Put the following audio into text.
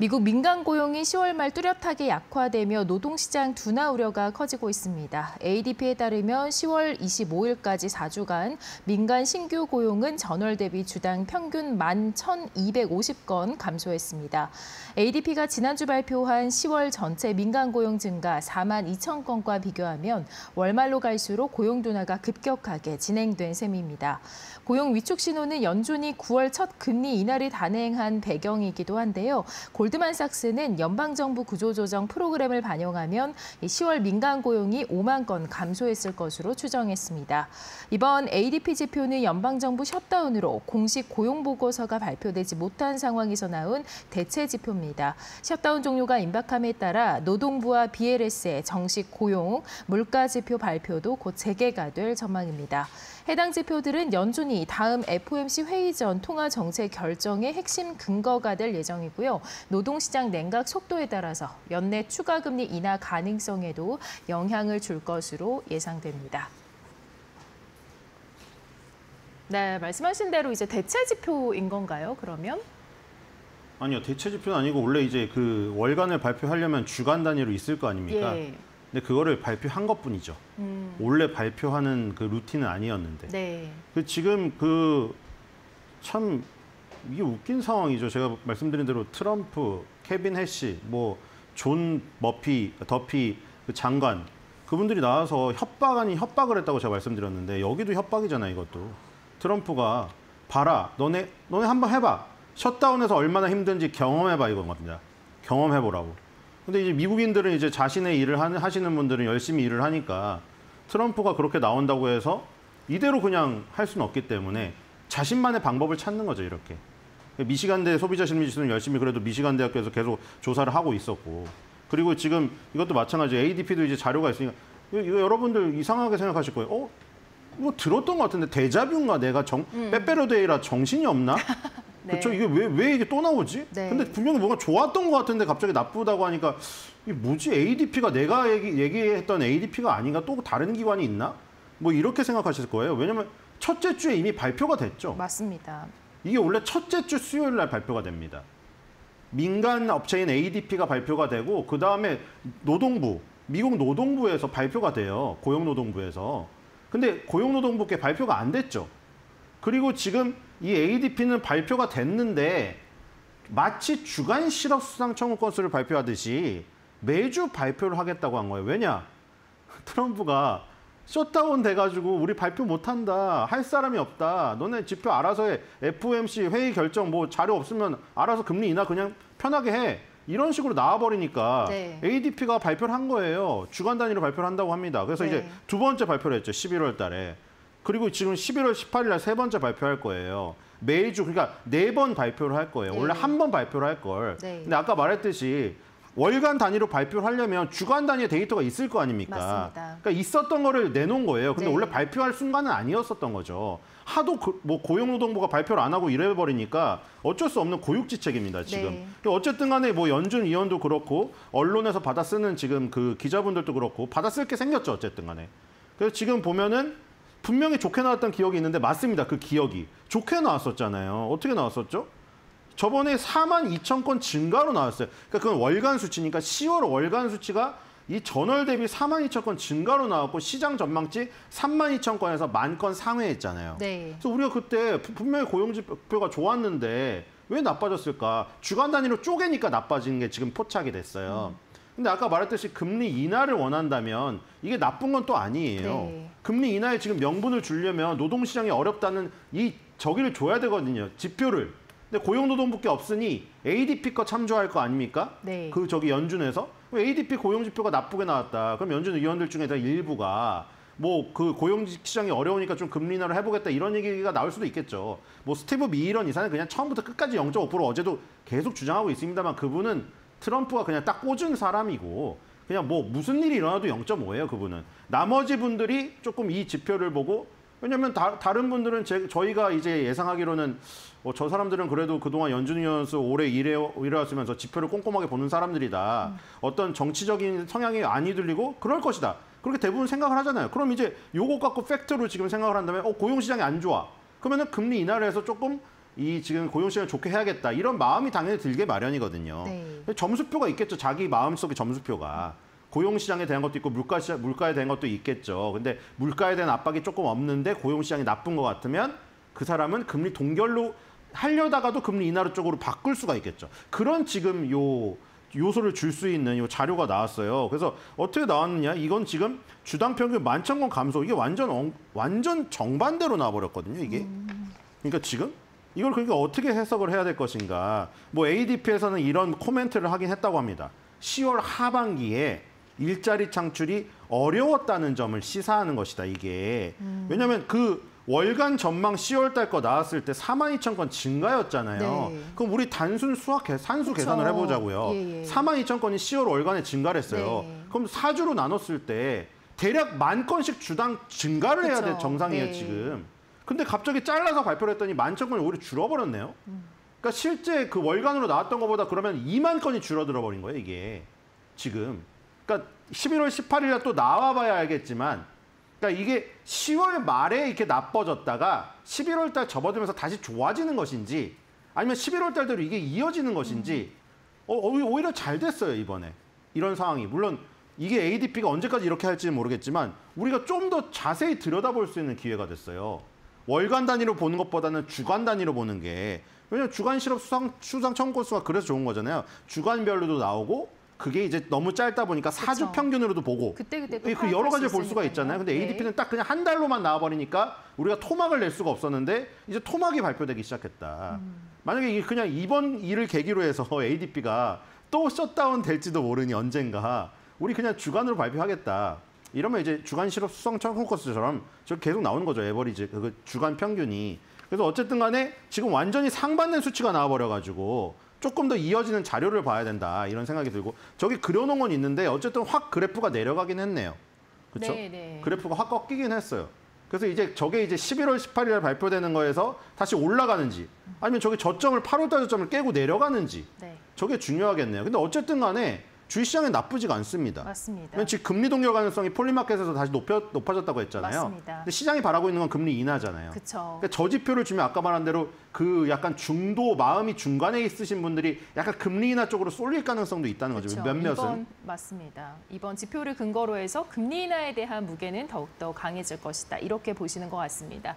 미국 민간 고용이 10월 말 뚜렷하게 약화되며 노동시장 둔화 우려가 커지고 있습니다. ADP에 따르면 10월 25일까지 4주간 민간 신규 고용은 전월 대비 주당 평균 11,250건 감소했습니다. ADP가 지난주 발표한 10월 전체 민간 고용 증가 4만 2천 건과 비교하면 월말로 갈수록 고용 둔화가 급격하게 진행된 셈입니다. 고용 위축 신호는 연준이 9월 첫 금리 인하를 단행한 배경이기도 한데요. 골드만삭스는 연방정부 구조조정 프로그램을 반영하면 10월 민간 고용이 5만 건 감소했을 것으로 추정했습니다. 이번 ADP 지표는 연방정부 셧다운으로 공식 고용보고서가 발표되지 못한 상황에서 나온 대체 지표입니다. 셧다운 종료가 임박함에 따라 노동부와 BLS의 정식 고용, 물가 지표 발표도 곧 재개가 될 전망입니다. 해당 지표들은 연준이 다음 FOMC 회의 전 통화 정책 결정의 핵심 근거가 될 예정이고요. 노동시장 냉각 속도에 따라서 연내 추가 금리 인하 가능성에도 영향을 줄 것으로 예상됩니다. 네, 말씀하신 대로 이제 대체 지표인 건가요, 그러면? 아니요, 대체 지표는 아니고 원래 이제 그 월간을 발표하려면 주간 단위로 있을 거 아닙니까? 예. 근데 그거를 발표한 것뿐이죠. 원래 발표하는 그 루틴은 아니었는데. 네. 지금 참 이게 웃긴 상황이죠. 제가 말씀드린 대로 트럼프, 케빈 해시, 존 더피 그 장관 그분들이 나와서 협박 아닌 협박을 했다고 제가 말씀드렸는데 여기도 협박이잖아요. 이것도 트럼프가 봐라, 너네 한번 해봐. 셧다운해서 얼마나 힘든지 경험해봐 이거거든요. 경험해보라고. 근데 이제 미국인들은 이제 자신의 일을 하시는 분들은 열심히 일을 하니까 트럼프가 그렇게 나온다고 해서 이대로 그냥 할 수는 없기 때문에 자신만의 방법을 찾는 거죠, 이렇게. 미시간대 소비자 심리지수는 열심히 그래도 미시간 대학교에서 계속 조사를 하고 있었고. 그리고 지금 이것도 마찬가지 ADP도 이제 자료가 있으니까 이거 여러분들 이상하게 생각하실 거예요. 이거 들었던 것 같은데 데자뷰인가 내가 빼빼로데이라 정신이 없나? 네. 그렇죠. 이게 왜 이게 또 나오지? 네. 근데 분명히 뭔가 좋았던 것 같은데 갑자기 나쁘다고 하니까 이게 뭐지? ADP가 내가 얘기했던 ADP가 아닌가? 또 다른 기관이 있나? 이렇게 생각하실 거예요. 왜냐면 첫째 주에 이미 발표가 됐죠. 맞습니다. 이게 원래 첫째 주 수요일 날 발표가 됩니다. 민간 업체인 ADP가 발표가 되고 그다음에 미국 노동부에서 발표가 돼요. 고용노동부에서. 근데 고용노동부께 발표가 안 됐죠. 그리고 지금 이 ADP는 발표가 됐는데 마치 주간 실업수당 청구 건수를 발표하듯이 매주 발표를 하겠다고 한 거예요. 왜냐? 트럼프가 셧다운 돼가지고 우리 발표 못한다. 할 사람이 없다. 너네 지표 알아서 해. FOMC 회의 결정 자료 없으면 알아서 금리 인하 그냥 편하게 해. 이런 식으로 나와버리니까 네. ADP가 발표를 한 거예요. 주간 단위로 발표를 한다고 합니다. 그래서 네. 이제 두 번째 발표를 했죠. 11월 달에. 그리고 지금 11월 18일 날 세 번째 발표할 거예요. 매주 그러니까 4번 발표를 할 거예요. 네. 원래 한 번 발표를 할 걸. 네. 근데 아까 말했듯이 월간 단위로 발표를 하려면 주간 단위의 데이터가 있을 거 아닙니까? 맞습니다. 그러니까 있었던 거를 내놓은 거예요. 근데 네. 원래 발표할 순간은 아니었었던 거죠. 하도 고용노동부가 발표를 안 하고 이래버리니까 어쩔 수 없는 고육지책입니다, 지금. 네. 어쨌든 간에 연준 위원도 그렇고 언론에서 받아 쓰는 지금 그 기자분들도 그렇고 받아 쓸 게 생겼죠, 어쨌든 간에. 그래서 지금 보면은 분명히 좋게 나왔던 기억이 있는데 맞습니다, 그 기억이. 좋게 나왔었잖아요. 어떻게 나왔었죠? 저번에 4만 2천 건 증가로 나왔어요. 그러니까 그건 월간 수치니까 10월 월간 수치가 이 전월 대비 4만 2천 건 증가로 나왔고 시장 전망치 3만 2천 건에서 1만 건 상회했잖아요. 네. 그래서 우리가 그때 분명히 고용지표가 좋았는데 왜 나빠졌을까? 주간 단위로 쪼개니까 나빠진 게 지금 포착이 됐어요. 근데 아까 말했듯이 금리 인하를 원한다면 이게 나쁜 건 또 아니에요. 네. 금리 인하에 지금 명분을 주려면 노동시장이 어렵다는 저기를 줘야 되거든요. 지표를. 근데 고용노동부께 없으니 ADP 거 참조할 거 아닙니까? 네. 연준에서 ADP 고용지표가 나쁘게 나왔다. 그럼 연준 의원들 중에서 일부가 그 고용시장이 어려우니까 좀 금리 인하를 해보겠다 이런 얘기가 나올 수도 있겠죠. 스티브 미런 이사는 그냥 처음부터 끝까지 0.5% 어제도 계속 주장하고 있습니다만 그분은 트럼프가 그냥 딱 꽂은 사람이고 그냥 무슨 일이 일어나도 0.5예요, 그분은. 나머지 분들이 조금 이 지표를 보고 왜냐면 다른 분들은 저희가 이제 예상하기로는 저 사람들은 그래도 그동안 연준 위원으로서 오래 일해왔으면서 지표를 꼼꼼하게 보는 사람들이다. 어떤 정치적인 성향이 안 들리고 그럴 것이다. 그렇게 대부분 생각을 하잖아요. 그럼 이제 요거 갖고 팩트로 지금 생각을 한다면 고용시장이 안 좋아. 그러면은 금리 인하를 해서 조금 이 지금 고용 시장을 좋게 해야겠다 이런 마음이 당연히 들게 마련이거든요. 네. 점수표가 있겠죠. 자기 마음속에 점수표가. 고용 시장에 대한 것도 있고 물가에 대한 것도 있겠죠. 근데 물가에 대한 압박이 조금 없는데 고용 시장이 나쁜 것 같으면 그 사람은 금리 동결로 하려다가도 금리 인하 쪽으로 바꿀 수가 있겠죠. 그런 지금 요소를 줄 수 있는 요 자료가 나왔어요. 그래서 어떻게 나왔느냐? 이건 지금 주당 평균 11,000건 감소. 이게 완전 정반대로 나와버렸거든요. 이게. 그러니까 지금 이걸 그러니까 어떻게 해석을 해야 될 것인가? 뭐 ADP에서는 이런 코멘트를 하긴 했다고 합니다. 10월 하반기에 일자리 창출이 어려웠다는 점을 시사하는 것이다, 이게. 왜냐하면 그 월간 전망 10월 달 거 나왔을 때 42,000건 증가였잖아요. 네. 그럼 우리 단순 산수 계산을 해보자고요. 예, 예. 42,000건이 10월 월간에 증가를 했어요. 네. 그럼 4주로 나눴을 때 대략 10,000건씩 주당 증가를 해야 될 그쵸. 정상이에요, 네. 지금. 근데 갑자기 잘라서 발표를 했더니 11,000건이 오히려 줄어버렸네요. 그러니까 실제 그 월간으로 나왔던 것보다 그러면 2만 건이 줄어들어 버린 거예요, 이게. 지금. 그러니까 11월 18일 날 또 나와봐야 알겠지만 그러니까 이게 10월 말에 이렇게 나빠졌다가 11월 달 접어들면서 다시 좋아지는 것인지 아니면 11월 달대로 이게 이어지는 것인지 오히려 잘 됐어요, 이번에. 이런 상황이. 물론 이게 ADP가 언제까지 이렇게 할지는 모르겠지만 우리가 좀 더 자세히 들여다볼 수 있는 기회가 됐어요. 월간 단위로 보는 것보다는 주간 단위로 보는 게. 왜냐면 주간 실업 수상 청구 건수가 그래서 좋은 거잖아요. 주간별로도 나오고 그게 이제 너무 짧다 보니까 4주 그쵸. 평균으로도 보고 그때 또 그 여러 가지를 볼 수 수가 있으니까요. 있잖아요. 근데 네. ADP는 딱 그냥 한 달로만 나와버리니까 우리가 토막을 낼 수가 없었는데 이제 토막이 발표되기 시작했다. 만약에 이게 그냥 이번 일을 계기로 해서 ADP가 또 셧다운 될지도 모르니 언젠가 우리 그냥 주간으로 발표하겠다. 이러면 이제 주간 실업 수상 청구 건수처럼 저 계속 나오는 거죠. 에버리지 그 주간 평균이. 그래서 어쨌든 간에 지금 완전히 상반된 수치가 나와버려가지고 조금 더 이어지는 자료를 봐야 된다 이런 생각이 들고 저기 그려놓은 건 있는데 어쨌든 확 그래프가 내려가긴 했네요. 그렇죠? 네, 네. 그래프가 확 꺾이긴 했어요. 그래서 이제 저게 이제 11월 18일 발표되는 거에서 다시 올라가는지 아니면 저게 저점을 8월 달 저점을 깨고 내려가는지 네. 저게 중요하겠네요. 근데 어쨌든 간에 주식시장에 나쁘지가 않습니다. 맞습니다. 왜냐면 지금 금리 동결 가능성이 폴리마켓에서 다시 높아졌다고 했잖아요. 맞습니다. 근데 시장이 바라고 있는 건 금리 인하잖아요. 그렇죠. 그러니까 저 지표를 주면 아까 말한 대로 그 약간 중도 마음이 중간에 있으신 분들이 약간 금리 인하 쪽으로 쏠릴 가능성도 있다는 거죠. 그쵸. 몇몇은. 맞습니다. 이번 지표를 근거로 해서 금리 인하에 대한 무게는 더욱더 강해질 것이다. 이렇게 보시는 것 같습니다.